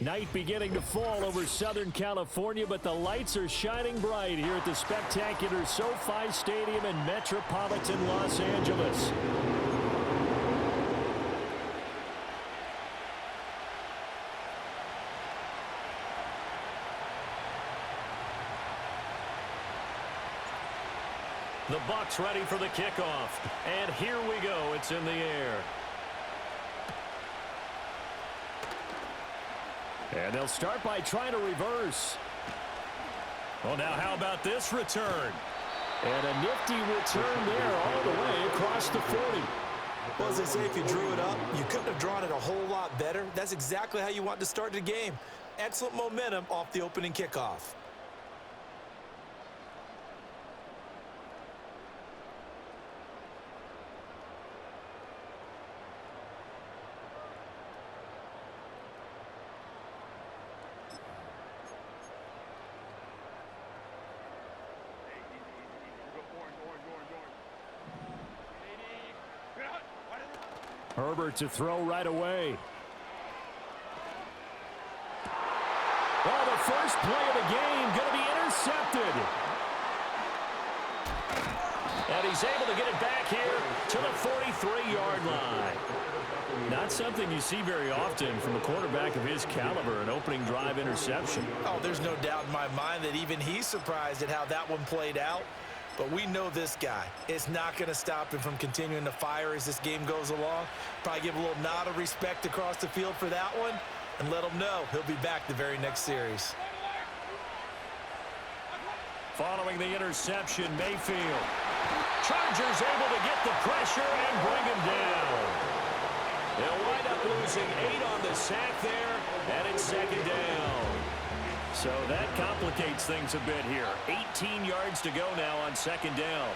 Night beginning to fall over Southern California, but the lights are shining bright here at the spectacular SoFi Stadium in metropolitan Los Angeles. The Bucs ready for the kickoff. And here we go. It's in the air. And they'll start by trying to reverse. Well, now how about this return? And a nifty return there all the way across the 40. Well, as they say, if you drew it up, you couldn't have drawn it a whole lot better. That's exactly how you want to start the game. Excellent momentum off the opening kickoff. Herbert to throw right away. Oh, the first play of the game going to be intercepted. And he's able to get it back here to the 43-yard line. Not something you see very often from a quarterback of his caliber, an opening drive interception. Oh, there's no doubt in my mind that even he's surprised at how that one played out. But we know this guy. It's not going to stop him from continuing to fire as this game goes along. Probably give a little nod of respect across the field for that one and let him know he'll be back the very next series. Following the interception, Mayfield. Chargers able to get the pressure and bring him down. They'll wind up losing 8 on the sack there, and it's second down. So that complicates things a bit here. 18 yards to go now on second down.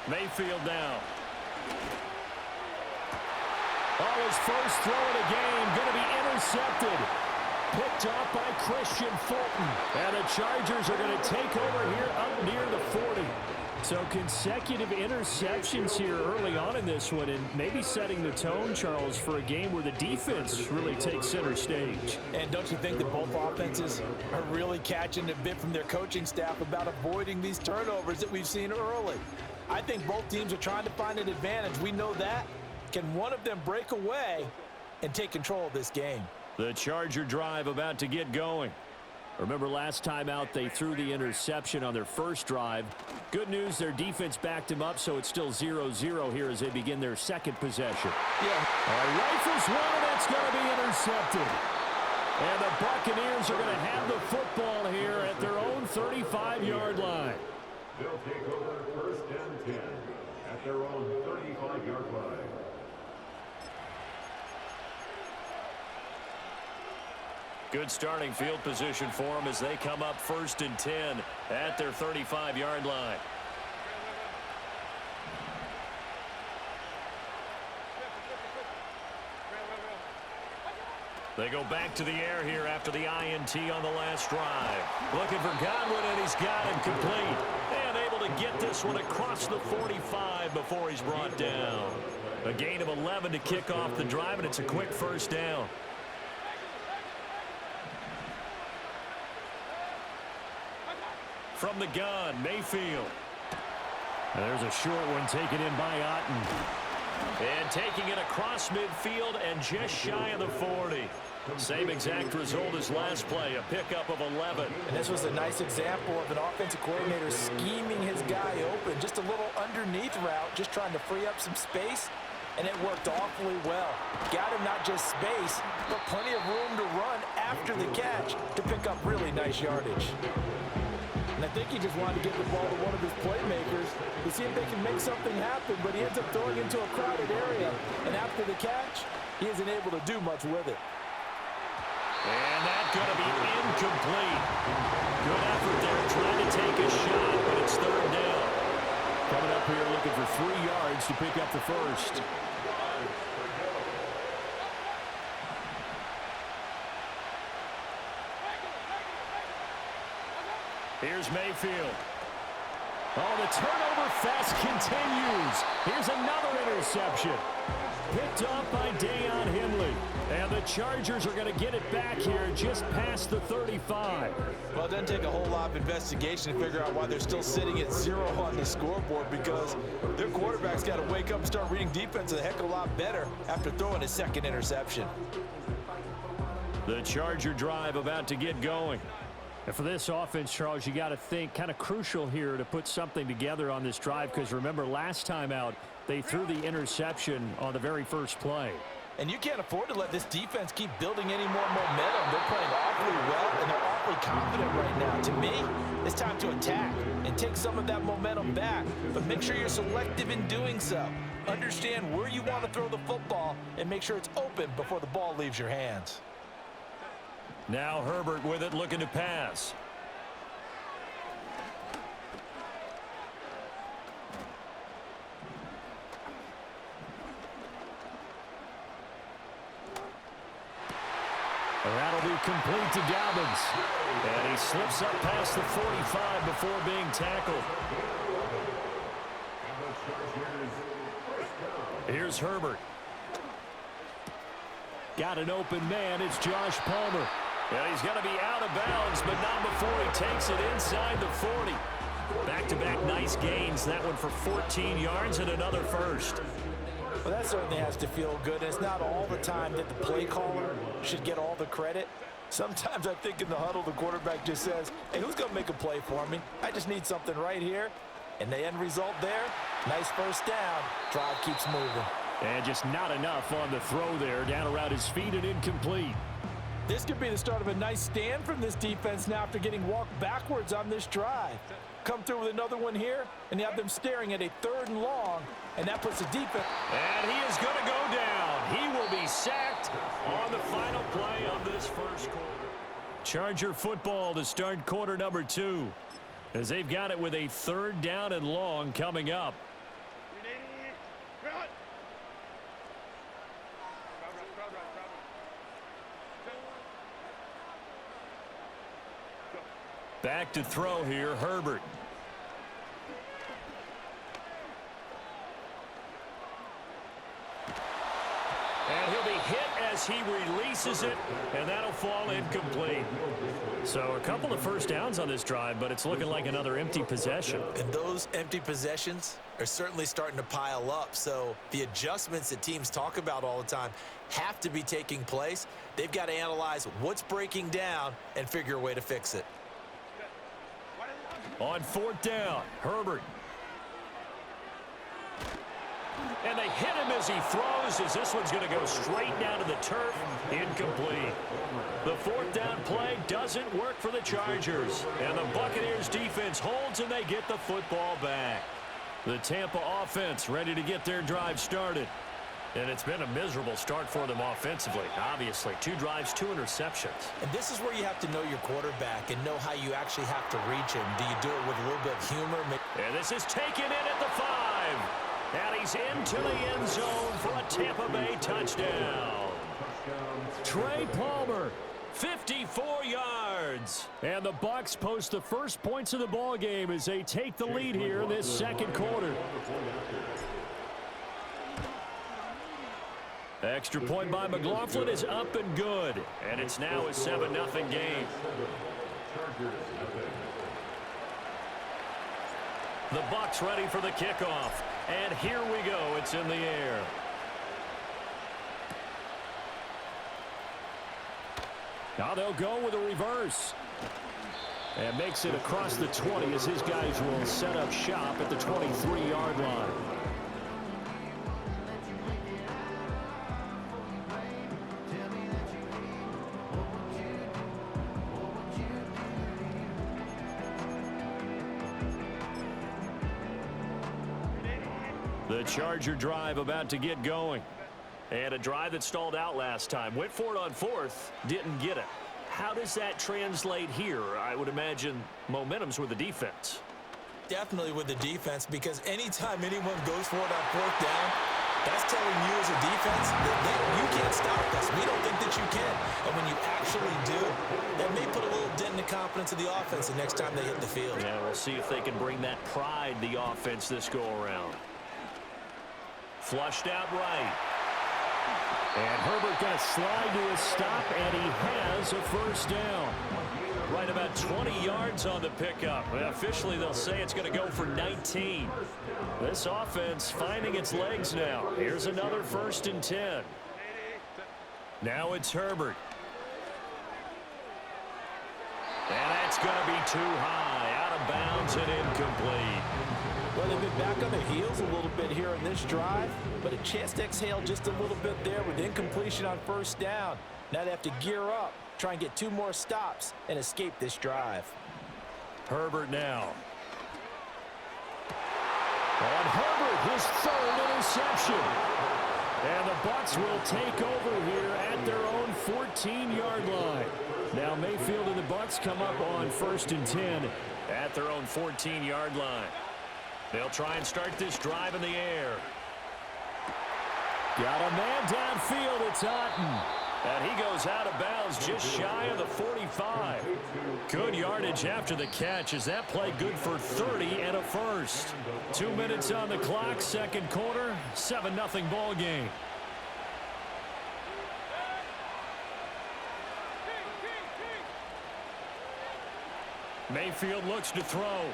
Mayfield now. Oh, his first throw of the game going to be intercepted. Picked off by Christian Fulton. And the Chargers are going to take over here up near the 40. So consecutive interceptions here early on in this one, and maybe setting the tone, Charles, for a game where the defense really takes center stage. And don't you think that both offenses are really catching a bit from their coaching staff about avoiding these turnovers that we've seen early? I think both teams are trying to find an advantage. We know that. Can one of them break away and take control of this game? The Charger drive about to get going. Remember last time out they threw the interception on their first drive. Good news, their defense backed him up, so it's still 0-0 here as they begin their second possession. Rifles one, and it's going to be intercepted. And the Buccaneers are going to have the football here at their own 35-yard line. They'll take over first and 10 at their own 35-yard line. Good starting field position for them as they come up first and 10 at their 35-yard line. They go back to the air here after the INT on the last drive. Looking for Godwin, and he's got him complete. And able to get this one across the 45 before he's brought down. A gain of 11 to kick off the drive, and it's a quick first down. From the gun, Mayfield. And there's a short one taken in by Otten. And taking it across midfield and just shy of the 40. Same exact result as last play, a pickup of 11. And this was a nice example of an offensive coordinator scheming his guy open. Just a little underneath route, just trying to free up some space, and it worked awfully well. Got him not just space, but plenty of room to run after the catch to pick up really nice yardage. And I think he just wanted to get the ball to one of his playmakers to see if they can make something happen, but he ends up throwing into a crowded area. And after the catch, he isn't able to do much with it. And that's going to be incomplete. Good effort there trying to take a shot, but it's third down. Coming up here looking for 3 yards to pick up the first. Here's Mayfield. Oh, the turnover fest continues. Here's another interception. Picked off by Deion Henley. And the Chargers are going to get it back here just past the 35. Well, it doesn't take a whole lot of investigation to figure out why they're still sitting at 0 on the scoreboard, because their quarterback's got to wake up and start reading defense a heck of a lot better after throwing his second interception. The Charger drive about to get going. And for this offense, Charles, you got to think kind of crucial here to put something together on this drive, because remember last time out they threw the interception on the very first play. And you can't afford to let this defense keep building any more momentum. They're playing awfully well, and they're awfully confident right now. To me, it's time to attack and take some of that momentum back. But make sure you're selective in doing so. Understand where you want to throw the football and make sure it's open before the ball leaves your hands. Now Herbert with it, looking to pass. That'll be complete to Dobbins. And he slips up past the 45 before being tackled. Here's Herbert. Got an open man. It's Josh Palmer. And he's going to be out of bounds, but not before he takes it inside the 40. Back-to-back nice gains. That one for 14 yards and another first. Well, that certainly has to feel good. It's not all the time that the play caller should get all the credit. Sometimes I think in the huddle, the quarterback just says, hey, who's going to make a play for me? I just need something right here. And the end result there, nice first down. Drive keeps moving. And just not enough on the throw there. Down around his feet and incomplete. This could be the start of a nice stand from this defense now after getting walked backwards on this drive. Come through with another one here, and you have them staring at a 3rd and long, and that puts the defense. And he is going to go down. He will be sacked on the final play of this first quarter. Charger football to start quarter number 2, as they've got it with a 3rd down and long coming up. Back to throw here, Herbert. And he'll be hit as he releases it, and that'll fall incomplete. So a couple of first downs on this drive, but it's looking like another empty possession. And those empty possessions are certainly starting to pile up. So the adjustments that teams talk about all the time have to be taking place. They've got to analyze what's breaking down and figure a way to fix it. On 4th down, Herbert. And they hit him as he throws, as this one's going to go straight down to the turf. Incomplete. The 4th down play doesn't work for the Chargers. And the Buccaneers defense holds, and they get the football back. The Tampa offense ready to get their drive started. And it's been a miserable start for them offensively. Obviously, 2 drives, 2 interceptions. And this is where you have to know your quarterback and know how you actually have to reach him. Do you do it with a little bit of humor? And this is taken in at the 5. And he's into the end zone for a Tampa Bay touchdown. Trey Palmer, 54 yards. And the Bucs post the first points of the ball game as they take the lead here in this second quarter. Extra point by McLaughlin is up and good. And it's now a 7-0 game. The Bucs ready for the kickoff. And here we go. It's in the air. Now they'll go with a reverse. And makes it across the 20 as his guys will set up shop at the 23-yard line. The Charger drive about to get going. And a drive that stalled out last time. Went for it on 4th, didn't get it. How does that translate here? I would imagine momentum's with the defense. Definitely with the defense, because anytime anyone goes for it on 4th down, That's telling you as a defense that you can't stop us. We don't think that you can. And when you actually do, that may put a little dent in the confidence of the offense the next time they hit the field. Yeah, we'll see if they can bring that pride, the offense, this go-around. Flushed out right. And Herbert going to slide to a stop, and he has a first down. Right about 20 yards on the pickup. Well, officially, they'll say it's going to go for 19. This offense finding its legs now. Here's another 1st and 10. Now it's Herbert. And that's going to be too high. Out of bounds and incomplete. Well, they've been back on their heels a little bit here in this drive, but a chance to exhale just a little bit there with incompletion on 1st down. Now they have to gear up, try and get 2 more stops, and escape this drive. Herbert now. And Herbert, his 3rd interception. And the Bucs will take over here at their own 14-yard line. Now Mayfield and the Bucs come up on 1st and 10 at their own 14-yard line. They'll try and start this drive in the air. Got a man downfield. It's Otten. And he goes out of bounds just shy of the 45. Good yardage after the catch. Is that play good for 30 and a first? 2 minutes on the clock, 2nd quarter, 7-0 ball game. Mayfield looks to throw.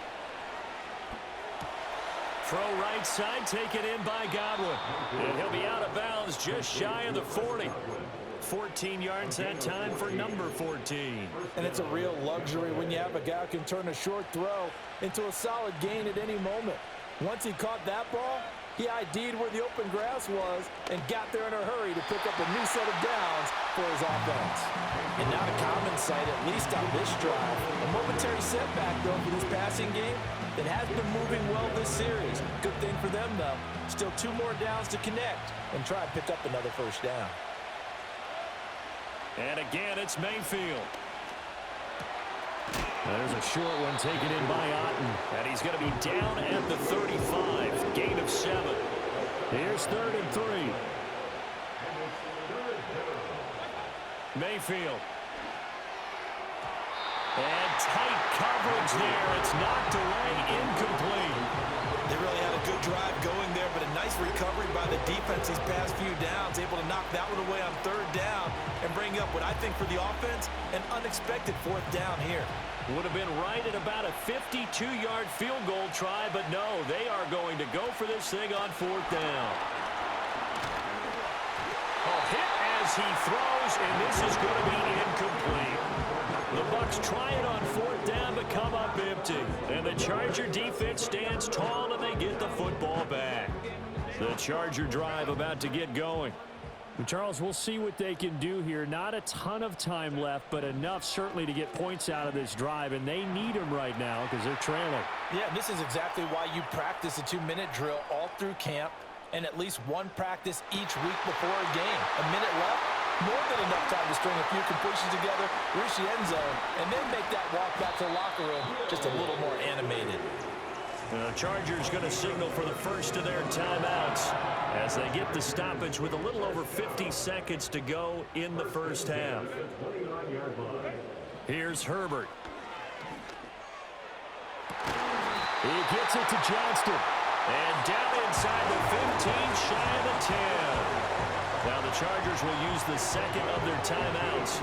Throw right side, taken in by Godwin. And he'll be out of bounds just shy of the 40. 14 yards that time for number 14. And it's a real luxury when you have a guy who can turn a short throw into a solid gain at any moment. Once he caught that ball, he ID'd where the open grass was and got there in a hurry to pick up a new set of downs for his offense. And not a common sight, at least on this drive. A momentary setback, though, for this passing game that has been moving well this series. Good thing for them, though. Still 2 more downs to connect and try and pick up another 1st down. And again, it's Mayfield. There's a short one taken in by Otten. And he's going to be down at the 35. Gain of 7. Here's 3rd and 3. Mayfield. And tight coverage there. It's knocked away, incomplete. They really had a good drive going there, but a nice recovery by the defense these past few downs, able to knock that one away on 3rd down and bring up what I think for the offense, an unexpected 4th down here. Would have been right at about a 52-yard field goal try, but no, they are going to go for this thing on 4th down. A hit as he throws, and this is going to be incomplete. The Bucs try it on 4th down, but come up empty. And the Charger defense stands tall, and they get the football back. The Charger drive about to get going. Charles, we'll see what they can do here. Not a ton of time left, but enough certainly to get points out of this drive, and they need them right now because they're trailing. Yeah, this is exactly why you practice a 2-minute drill all through camp and at least 1 practice each week before a game. A minute left, more than enough time to string a few completions together, reach the end zone, and then make that walk back to the locker room just a little more animated. The Chargers going to signal for the first of their timeouts as they get the stoppage with a little over 50 seconds to go in the 1st half. Here's Herbert. He gets it to Johnston. And down inside the 15, shy of the 10. Now the Chargers will use the 2nd of their timeouts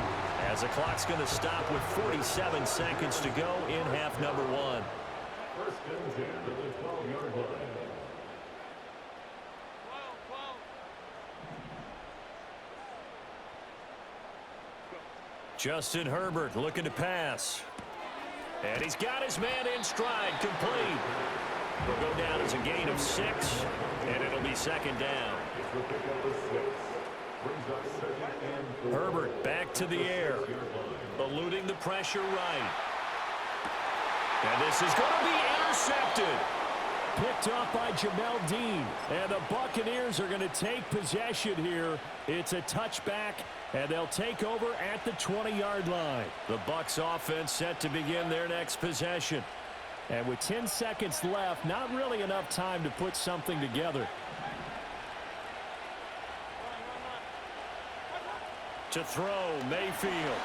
as the clock's going to stop with 47 seconds to go in half number 1. 1st and 10 at the 12-yard line. Justin Herbert looking to pass. And he's got his man in stride, complete. Will go down as a gain of 6, and it'll be 2nd down. Herbert back to the air, eluding the pressure right. And this is going to be intercepted. Picked off by Jamel Dean. And the Buccaneers are going to take possession here. It's a touchback, and they'll take over at the 20-yard line. The Bucs offense set to begin their next possession. And with 10 seconds left, not really enough time to put something together. To throw, Mayfield.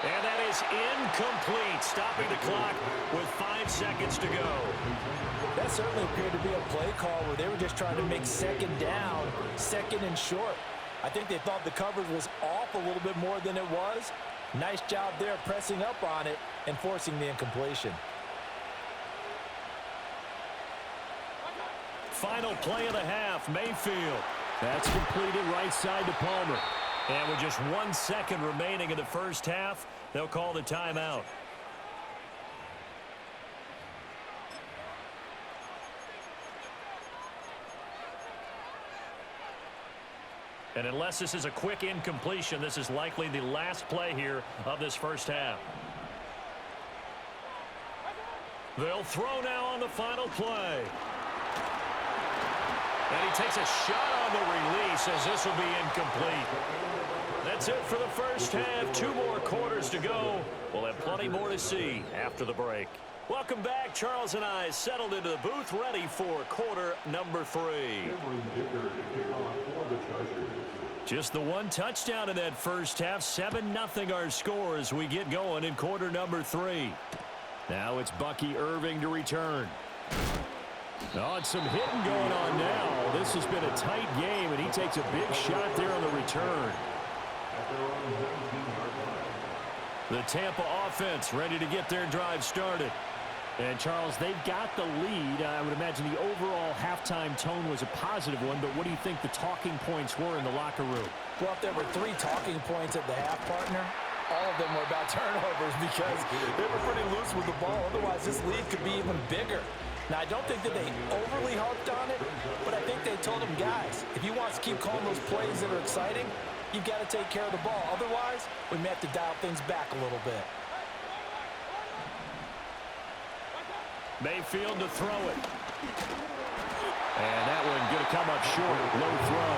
And that is incomplete, stopping the clock with 5 seconds to go. That certainly appeared to be a play call where they were just trying to make second down, second and short. I think they thought the coverage was off a little bit more than it was. Nice job there pressing up on it and forcing the incompletion. Final play of the half, Mayfield. That's completed right side to Palmer. And with just 1 second remaining in the first half, they'll call the timeout. And unless this is a quick incompletion, this is likely the last play here of this first half. They'll throw now on the final play. And he takes a shot on the release as this will be incomplete. That's it for the first half. 2 more quarters to go. We'll have plenty more to see after the break. Welcome back. Charles and I settled into the booth ready for quarter number 3. Just the 1 touchdown in that first half. 7-0 our score as we get going in quarter number 3. Now it's Bucky Irving to return. Oh, and some hitting going on now. This has been a tight game, and he takes a big shot there on the return. The Tampa offense ready to get their drive started. And, Charles, they've got the lead. I would imagine the overall halftime tone was a positive one, but what do you think the talking points were in the locker room? Well, if there were 3 talking points at the half, partner, all of them were about turnovers because they were pretty loose with the ball. Otherwise, this lead could be even bigger. Now, I don't think that they overly harped on it, but I think they told them, guys, if you want to keep calling those plays that are exciting, you've got to take care of the ball. Otherwise, we may have to dial things back a little bit. Mayfield to throw it. And that one going to come up short. Low throw.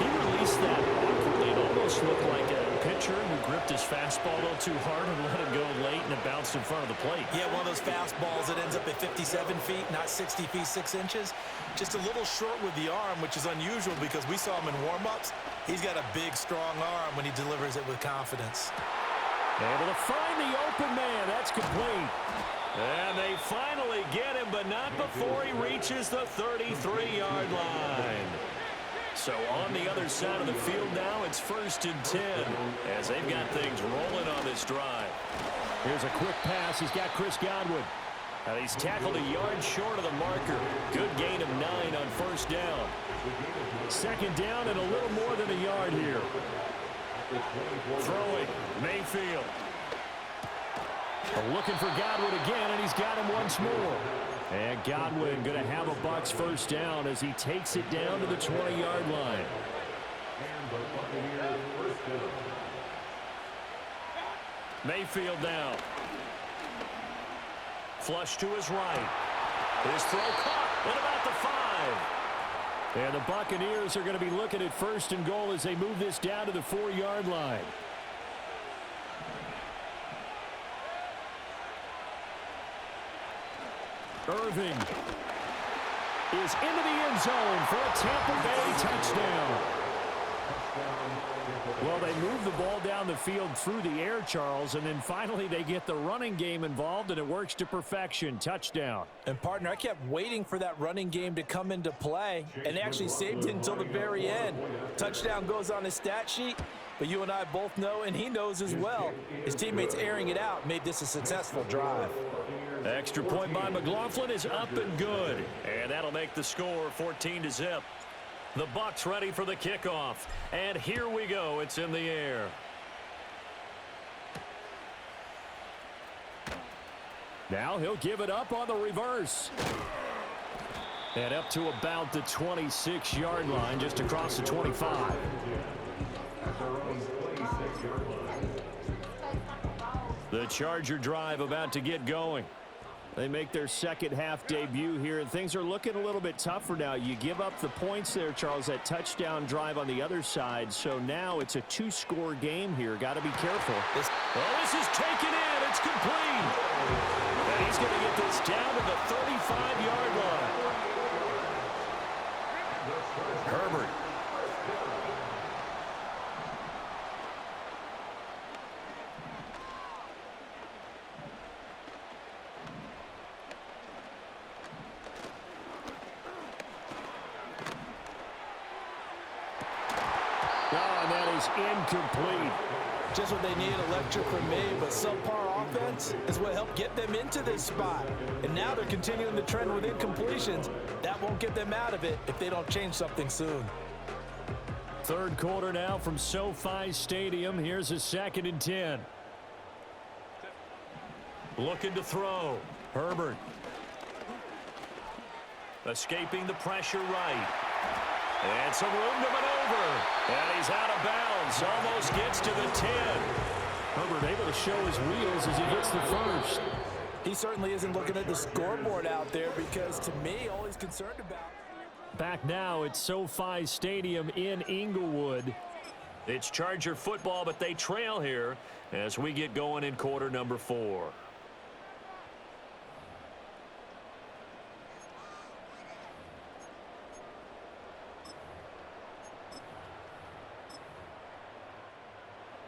He released that awkwardly. It almost looked like a pitcher who gripped his fastball a little too hard and let it go late, and it bounced in front of the plate. Yeah, one of those fastballs that ends up at 57 feet, not 60 feet, 6 inches. Just a little short with the arm, which is unusual because we saw him in warm-ups. He's got a big, strong arm when he delivers it with confidence. Able to find the open man. That's complete. And they finally get him, but not before he reaches the 33-yard line. So on the other side of the field now, it's 1st and 10 as they've got things rolling on this drive. Here's a quick pass. He's got Chris Godwin. And he's tackled a yard short of the marker. Good gain of 9 on 1st down. 2nd down and a little more than a yard here. Throwing, Mayfield. Looking for Godwin again, and he's got him once more. And Godwin going to have a Bucs 1st down as he takes it down to the 20-yard line. Mayfield now. Flush to his right. His throw caught at about the 5. And the Buccaneers are going to be looking at 1st and goal as they move this down to the 4-yard line. Irving is into the end zone for a Tampa Bay touchdown. Well, they move the ball down the field through the air, Charles, and then finally they get the running game involved, and it works to perfection. Touchdown. And, partner, I kept waiting for that running game to come into play, and they actually saved it until the very end. Touchdown goes on his stat sheet, but you and I both know, and he knows as well, his teammates airing it out made this a successful drive. Extra point by McLaughlin is up and good, and that'll make the score 14-0. The Bucs ready for the kickoff, and here we go. It's in the air. Now he'll give it up on the reverse. And up to about the 26-yard line, just across the 25. The Charger drive about to get going. They make their second half debut here, and things are looking a little bit tougher now. You give up the points there, Charles, that touchdown drive on the other side. So now it's a 2-score game here. Got to be careful. This is taken in. It's complete. And he's going to get this down to the 35-yard line. Herbert is incomplete. Just what they need, electric from me, but subpar offense is what helped get them into this spot. And now they're continuing the trend with incompletions. That won't get them out of it if they don't change something soon. Third quarter now from SoFi Stadium. Here's a 2nd and 10. Looking to throw. Herbert. Escaping the pressure right. And some room to maneuver. And he's out of bounds. Almost gets to the 10. Herbert able to show his wheels as he gets the first. He certainly isn't looking at the scoreboard out there because, to me, all he's concerned about. Back now at SoFi Stadium in Inglewood. It's Charger football, but they trail here as we get going in quarter number 4.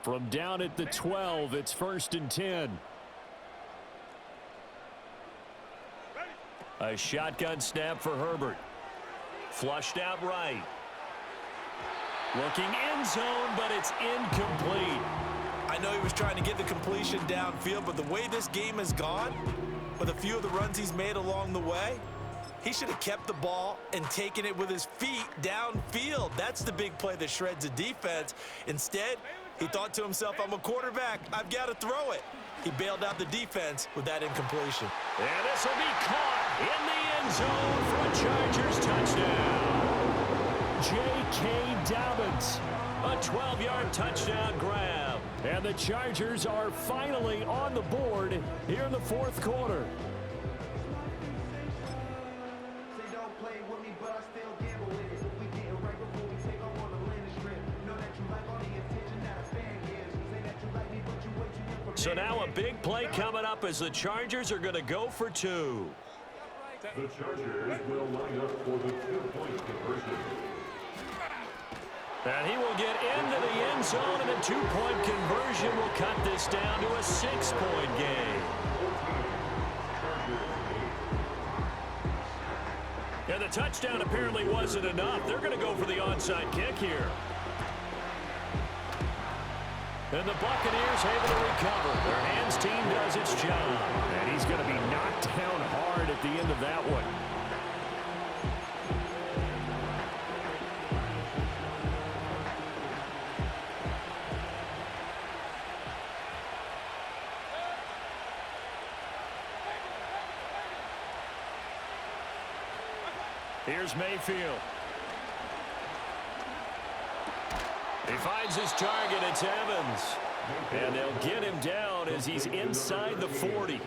From down at the 12, it's 1st and 10. A shotgun snap for Herbert. Flushed out right. Looking end zone, but it's incomplete. I know he was trying to get the completion downfield, but the way this game has gone, with a few of the runs he's made along the way, he should have kept the ball and taken it with his feet downfield. That's the big play that shreds a defense. Instead, he thought to himself, I'm a quarterback. I've got to throw it. He bailed out the defense with that incompletion. And this will be caught in the end zone for a Chargers touchdown. J.K. Dobbins, a 12-yard touchdown grab. And the Chargers are finally on the board here in the 4th quarter. So now a big play coming up as the Chargers are going to go for 2. The Chargers will line up for the 2-point conversion. And he will get into the end zone, and a 2-point conversion will cut this down to a 6-point game. And the touchdown apparently wasn't enough. They're going to go for the onside kick here. And the Buccaneers able to recover. Their hands team does its job. And he's going to be knocked down hard at the end of that one. Here's Mayfield. He finds his target. It's Evans. And they'll get him down as he's inside the 40.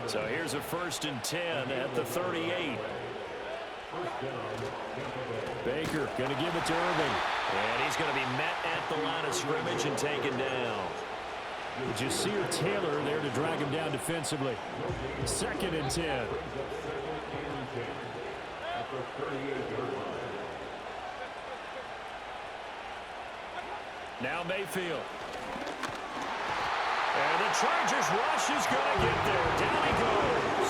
So here's a 1st and 10 at the 38. Baker going to give it to Irving. And he's going to be met at the line of scrimmage and taken down. Jasir Taylor there to drag him down defensively. 2nd and 10. Now Mayfield. And the Chargers rush is going to get there. Down he goes.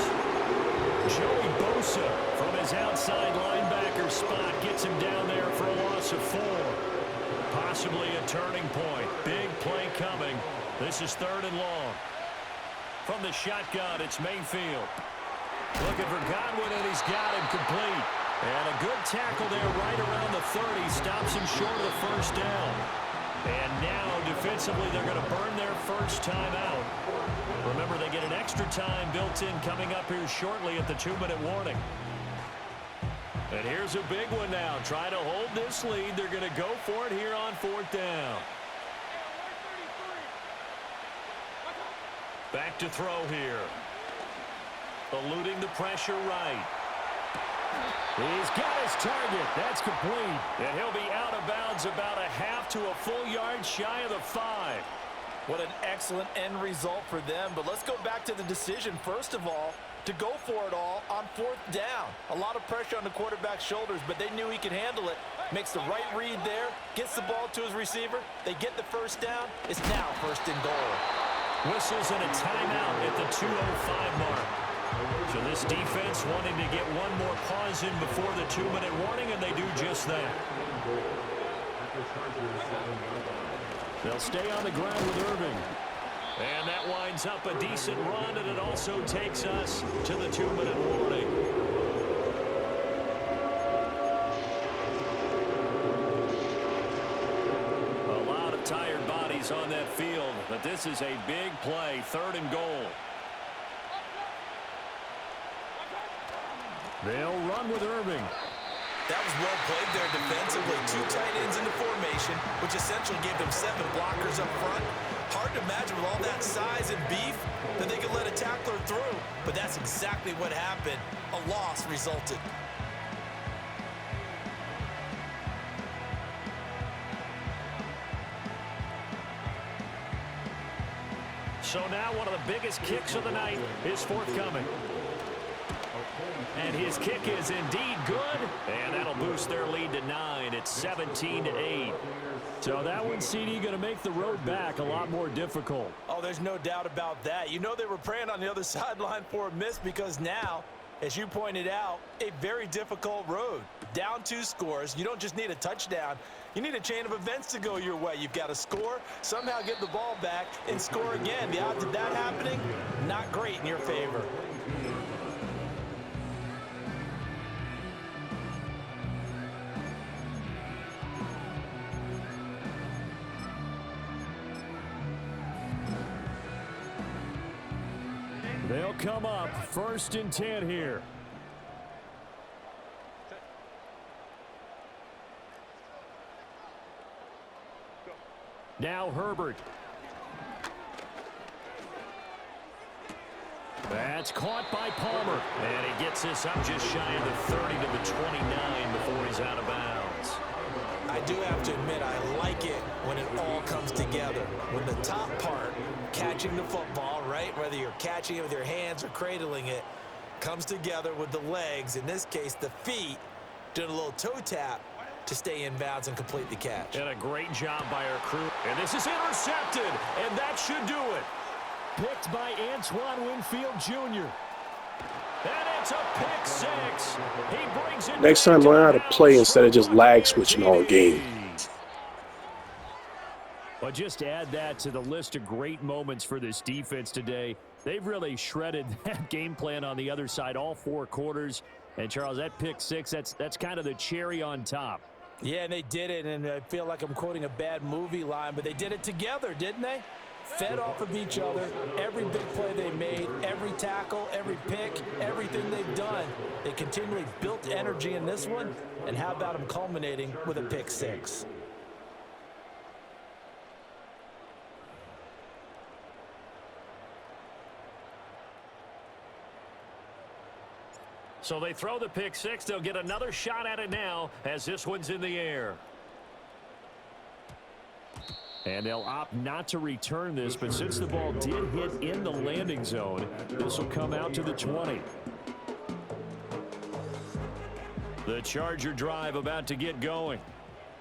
Joey Bosa from his outside linebacker spot gets him down there for a loss of 4. Possibly a turning point. Big play coming. This is 3rd and long. From the shotgun, it's Mayfield. Looking for Godwin, and he's got him complete. And a good tackle there right around the 30. Stops him short of the 1st down. And now, defensively, they're going to burn their first time out. Remember, they get an extra time built in coming up here shortly at the 2-minute warning. And here's a big one now. Trying to hold this lead. They're going to go for it here on 4th down. Back to throw here. Eluding the pressure right. He's got his target. That's complete. And he'll be out of bounds about a half to a full yard shy of the 5. What an excellent end result for them. But let's go back to the decision, first of all, to go for it all on 4th down. A lot of pressure on the quarterback's shoulders, but they knew he could handle it. Makes the right read there, gets the ball to his receiver. They get the 1st down. It's now 1st and goal. Whistles and a timeout at the 2:05 mark. So this defense wanting to get one more pause in before the 2-minute warning, and they do just that. They'll stay on the ground with Irving. And that winds up a decent run, and it also takes us to the 2-minute warning. A lot of tired bodies on that field, but this is a big play, 3rd and goal. They'll run with Irving. That was well played there defensively. 2 tight ends in the formation, which essentially gave them 7 blockers up front. Hard to imagine with all that size and beef that they could let a tackler through. But that's exactly what happened. A loss resulted. So now one of the biggest kicks of the night is forthcoming. And his kick is indeed good. And that'll boost their lead to 9. It's 17-8. So that one, CD, going to make the road back a lot more difficult. Oh, there's no doubt about that. You know they were praying on the other sideline for a miss because now, as you pointed out, a very difficult road. Down 2 scores. You don't just need a touchdown. You need a chain of events to go your way. You've got to score, somehow get the ball back, and score again. The odds of that happening, not great in your favor. They'll come up 1st and 10 here. Now Herbert. That's caught by Palmer. And he gets this up just shy of the 30 to the 29 before he's out of bounds. I do have to admit, I like it when it all comes together. When the top part, catching the football, right, whether you're catching it with your hands or cradling it, comes together with the legs, in this case the feet, doing a little toe tap to stay in bounds and complete the catch. And a great job by our crew. And this is intercepted, and that should do it. Picked by Antoine Winfield Jr. And it's a pick 6. He brings it. Next time, learn how to play instead of just lag switching all game. But just add that to the list of great moments for this defense today. They've really shredded that game plan on the other side all 4 quarters. And, Charles, that pick 6, that's kind of the cherry on top. Yeah, and they did it, and I feel like I'm quoting a bad movie line, but they did it together, didn't they? Fed off of each other, every big play they made, every tackle, every pick, everything they've done. They continually built energy in this one, and how about them culminating with a pick 6? So they throw the pick 6. They'll get another shot at it now as this one's in the air. And they'll opt not to return this, but since the ball did hit in the landing zone, this will come out to the 20. The Charger drive about to get going.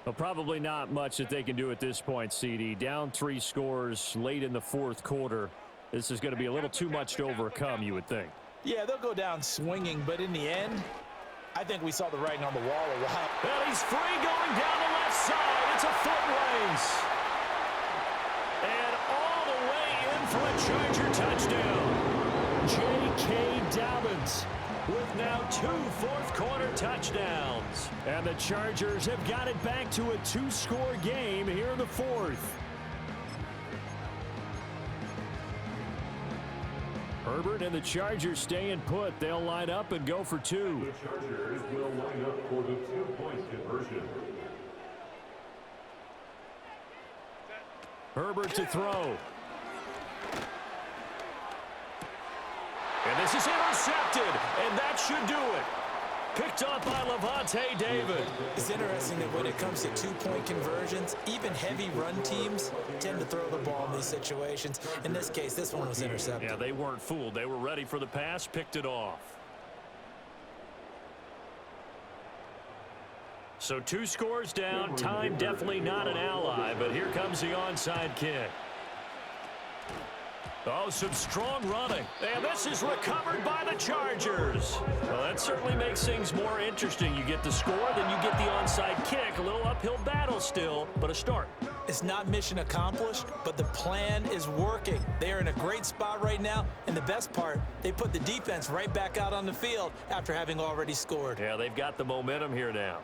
Well, probably not much that they can do at this point, CD. Down 3 scores late in the 4th quarter. This is going to be a little too much to overcome, you would think. Yeah, they'll go down swinging, but in the end, I think we saw the writing on the wall a lot. And he's free going down the left side. It's a foot race. And all the way in for a Charger touchdown. J.K. Dobbins with now 2 fourth-quarter touchdowns. And the Chargers have got it back to a 2-score game here in the 4th. Herbert and the Chargers staying put. They'll line up and go for 2. The Chargers will line up for the 2-point conversion. Herbert to throw. And this is intercepted, and that should do it. Picked up by Lavonte David. It's interesting that when it comes to 2-point conversions, even heavy run teams tend to throw the ball in these situations. In this case, this one was intercepted. Yeah, they weren't fooled. They were ready for the pass, picked it off. So 2 scores down. Time definitely not an ally, but here comes the onside kick. Oh, some strong running. And this is recovered by the Chargers. Well, that certainly makes things more interesting. You get the score, then you get the onside kick. A little uphill battle still, but a start. It's not mission accomplished, but the plan is working. They are in a great spot right now, and the best part, they put the defense right back out on the field after having already scored. Yeah, they've got the momentum here now.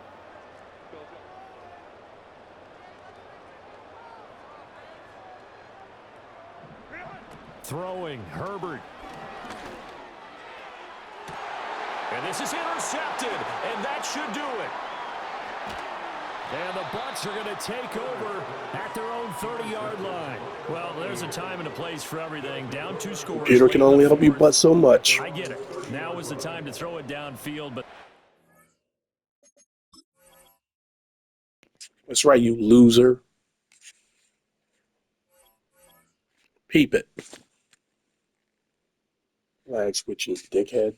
Throwing, Herbert. And this is intercepted, and that should do it. And the Bucs are going to take over at their own 30-yard line. Well, there's a time and a place for everything. Down 2 scores. Computer can only help you but so much. I get it. Now is the time to throw it downfield, but That's right, you loser. Peep it. Lag switching, dickhead.